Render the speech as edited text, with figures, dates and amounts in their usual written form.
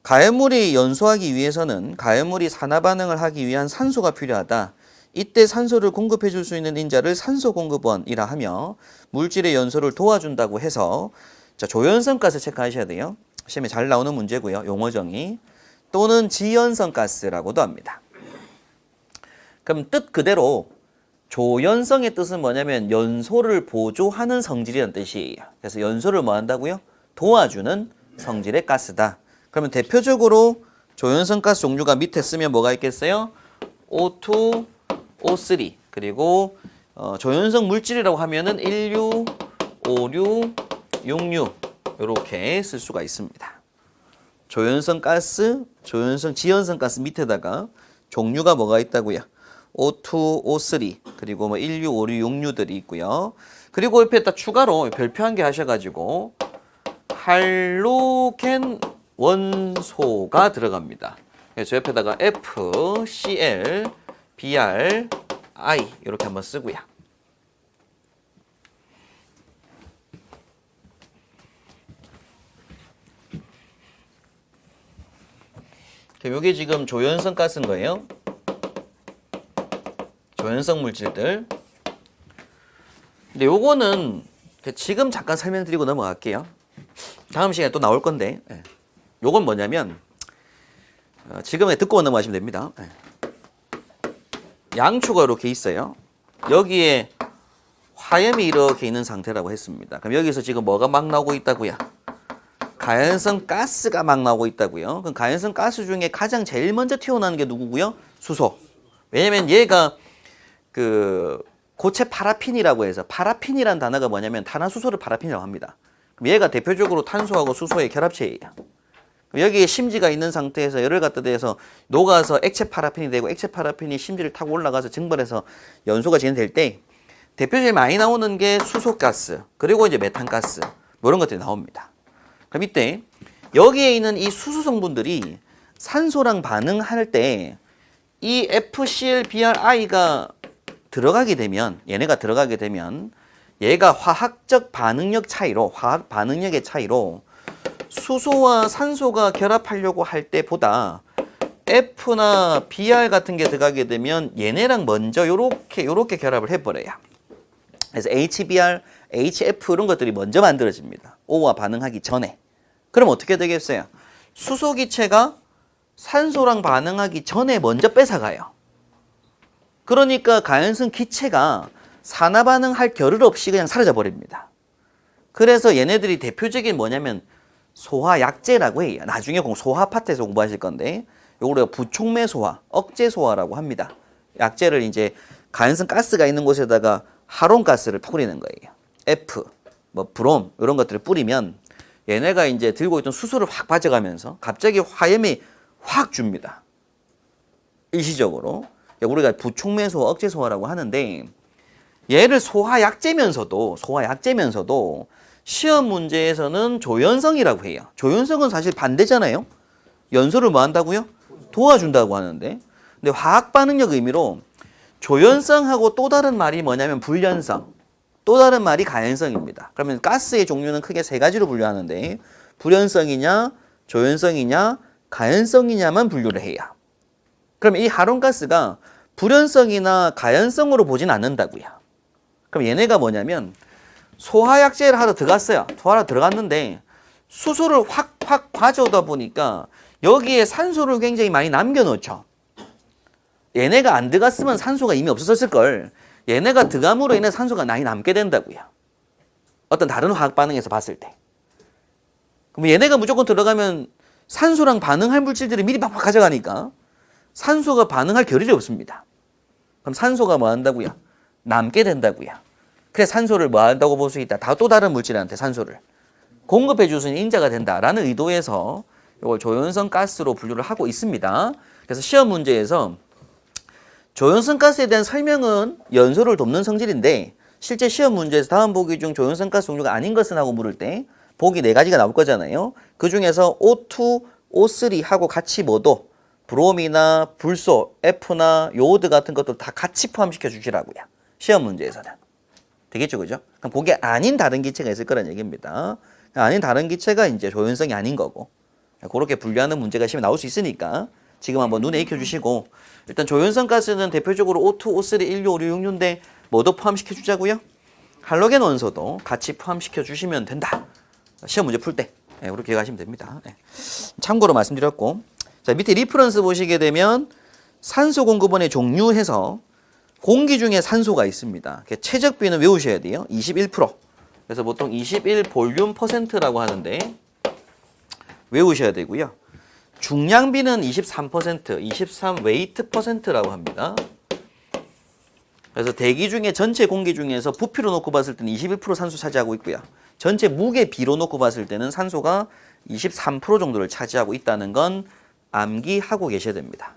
가해물이 연소하기 위해서는 가해물이 산화 반응을 하기 위한 산소가 필요하다. 이때 산소를 공급해 줄 수 있는 인자를 산소공급원이라 하며 물질의 연소를 도와준다고 해서 자, 조연성 가스 체크하셔야 돼요. 시험에 잘 나오는 문제고요. 용어 정의. 또는 지연성 가스라고도 합니다. 그럼 뜻 그대로 조연성의 뜻은 뭐냐면 연소를 보조하는 성질이라는 뜻이에요. 그래서 연소를 뭐 한다고요? 도와주는 성질의 가스다. 그러면 대표적으로 조연성 가스 종류가 밑에 쓰면 뭐가 있겠어요? O2, O3 그리고 조연성 물질이라고 하면은 16, 56, 66 이렇게 쓸 수가 있습니다. 조연성 가스, 조연성 지연성 가스 밑에다가 종류가 뭐가 있다고요? O2, O3 그리고 뭐 16, 56, 66들이 있고요. 그리고 옆에다 추가로 별표 한 개 하셔가지고 할로겐 원소가 들어갑니다. 그래서 옆에다가 F, Cl, Br, I 이렇게 한번 쓰고요. 이게 지금 조연성 가스인 거예요. 조연성 물질들. 근데 요거는 지금 잠깐 설명드리고 넘어갈게요. 다음 시간에 또 나올 건데 요건 뭐냐면 지금에 듣고 넘어가시면 됩니다. 양초가 이렇게 있어요. 여기에 화염이 이렇게 있는 상태라고 했습니다. 그럼 여기서 지금 뭐가 막 나오고 있다고요? 가연성 가스가 막 나오고 있다고요. 그럼 가연성 가스 중에 가장 제일 먼저 튀어나오는 게 누구고요? 수소. 왜냐면 얘가 그 고체 파라핀이라고 해서 파라핀이라는 단어가 뭐냐면 탄화수소를 파라핀이라고 합니다. 그럼 얘가 대표적으로 탄소하고 수소의 결합체예요. 여기에 심지가 있는 상태에서 열을 갖다 대서 녹아서 액체 파라핀이 되고 액체 파라핀이 심지를 타고 올라가서 증발해서 연소가 진행될 때 대표적으로 많이 나오는 게 수소가스 그리고 이제 메탄가스 뭐 이런 것들이 나옵니다. 그럼 이때 여기에 있는 이 수소 성분들이 산소랑 반응할 때 이 FClBrI가 들어가게 되면 얘네가 들어가게 되면 얘가 화학적 반응력 차이로 화학 반응력의 차이로 수소와 산소가 결합하려고 할 때보다 F나 Br 같은 게 들어가게 되면 얘네랑 먼저 요렇게 결합을 해버려요. 그래서 HBr, HF 이런 것들이 먼저 만들어집니다. O와 반응하기 전에. 그럼 어떻게 되겠어요? 수소 기체가 산소랑 반응하기 전에 먼저 뺏어가요. 그러니까 가연성 기체가 산화 반응할 겨를 없이 그냥 사라져 버립니다. 그래서 얘네들이 대표적인 뭐냐면 소화약제라고 해요. 나중에 소화 파트에서 공부하실 건데 요걸 부촉매 소화, 억제 소화라고 합니다. 약제를 이제 가연성 가스가 있는 곳에다가 하론 가스를 뿌리는 거예요. F, 뭐 브롬 이런 것들을 뿌리면 얘네가 이제 들고 있던 수소를 확 빠져가면서 갑자기 화염이 확 줍니다. 일시적으로. 우리가 부촉매 소화, 억제 소화라고 하는데 얘를 소화약제면서도 시험 문제에서는 조연성이라고 해요. 조연성은 사실 반대잖아요. 연소를 뭐 한다고요? 도와준다고 하는데 근데 화학 반응력 의미로 조연성하고 또 다른 말이 뭐냐면 불연성, 또 다른 말이 가연성입니다. 그러면 가스의 종류는 크게 세 가지로 분류하는데 불연성이냐, 조연성이냐, 가연성이냐만 분류를 해요. 그럼 이 하론가스가 불연성이나 가연성으로 보진 않는다고요. 그럼 얘네가 뭐냐면 소화약제를 하러 들어갔어요. 소화하러 들어갔는데 수소를 확 가져오다 보니까 여기에 산소를 굉장히 많이 남겨놓죠. 얘네가 안 들어갔으면 산소가 이미 없어졌을 걸. 얘네가 들어감으로 인해 산소가 많이 남게 된다고요. 어떤 다른 화학 반응에서 봤을 때. 그럼 얘네가 무조건 들어가면 산소랑 반응할 물질들이 미리 팍팍 가져가니까 산소가 반응할 겨를이 없습니다. 그럼 산소가 뭐 한다고요? 남게 된다고요. 그래서 산소를 뭐 한다고 볼 수 있다. 또 다른 물질한테 산소를 공급해 줄 수 있는 인자가 된다라는 의도에서 이걸 조연성 가스로 분류를 하고 있습니다. 그래서 시험 문제에서 조연성 가스에 대한 설명은 연소를 돕는 성질인데 실제 시험 문제에서 다음 보기 중 조연성 가스 종류가 아닌 것은 하고 물을 때 보기 4가지가 나올 거잖아요. 그 중에서 O2, O3 하고 같이 뭐도 브롬이나 불소, F나 요오드 같은 것도 다 같이 포함시켜 주시라고요. 시험 문제에서는. 되겠죠, 그죠? 그럼 그게 아닌 다른 기체가 있을 거란 얘기입니다. 아닌 다른 기체가 이제 조연성이 아닌 거고. 그렇게 분류하는 문제가 시험에 나올 수 있으니까 지금 한번 눈에 익혀주시고 일단 조연성 가스는 대표적으로 O2, O3, 16, 5, 6, 6인데 뭐도 포함시켜 주자고요? 할로겐 원소도 같이 포함시켜 주시면 된다. 시험 문제 풀 때 그렇게 기억하시면 됩니다. 참고로 말씀드렸고 자 밑에 리퍼런스 보시게 되면 산소 공급원의 종류해서 공기 중에 산소가 있습니다. 최적비는 외우셔야 돼요. 21%. 그래서 보통 21 볼륨 퍼센트라고 하는데 외우셔야 되고요. 중량비는 23%, 23 웨이트 퍼센트라고 합니다. 그래서 대기 중에 전체 공기 중에서 부피로 놓고 봤을 때는 21% 산소 차지하고 있고요. 전체 무게 비로 놓고 봤을 때는 산소가 23% 정도를 차지하고 있다는 건 암기하고 계셔야 됩니다.